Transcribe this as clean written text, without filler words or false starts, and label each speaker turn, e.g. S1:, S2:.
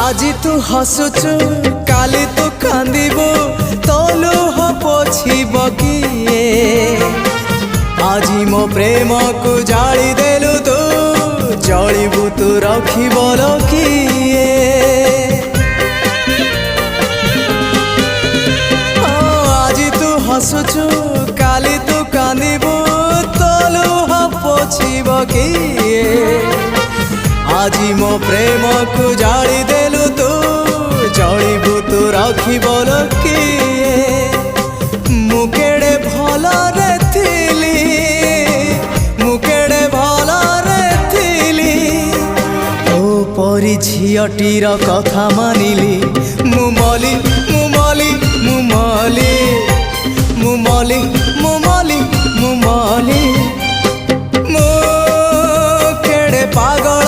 S1: আজি তু হসুচু কালি তু কান্দিবু তলু পছিব কিয়ে আজি মো প্রেম কু জালি দেলু তু জলিবু তু রখিবল কিয়ে আজি তু হসুচু কালি তু কান্দিবু তলু পছিব কিয়ে আজি মো প্রেম কু জালি দেলু তু জলিবু তু রখিবল কিয়ে মু কেড়ে ভলরে থিলি মু কেড়ে ভলরে থিলি ଓ ପରି ଝିଅଟିର କଥା ମାନିଲି ମୁଁ ମଲି ମୁଁ ମଲି ମୁଁ ମଲି ମୁଁ ମଲି ମୁଁ ମଲି ମୁଁ ମଲି ମୁଁ କେଡ଼େ ପାଗଳ